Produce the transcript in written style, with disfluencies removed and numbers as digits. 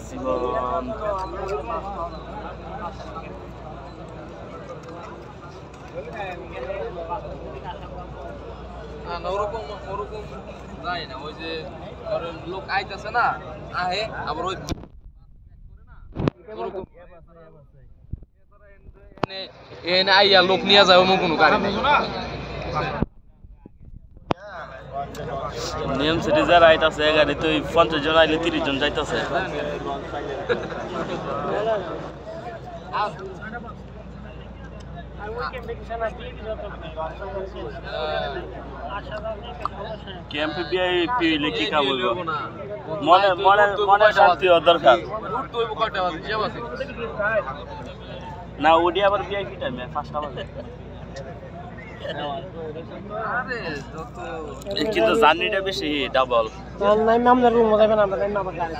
জীবন ওরকম ওরকম যায় না ওই যে ধরেন লোক আইতাছে না আহে আবার ওই ওরকম এনে আইয়া লোক নিয়ে যায় অন্য কোনো গাড়ি নেই নিয়ম সিটি যারা আইতাছে গাড়ি তো 50 জন আইলে 30 জন যাইতাছে ক্যাম্পে ভিআইপি হইলে কি কাম হইব মনে মনে মনে শান্তি দরকার না ওডি আবার ভিআইপি টাইমে 5টা বাজে কিন্তু জার্নিটা বেশি ডাবল নাই আমরা রুম যাবেন আমরা না আবার গাড়ি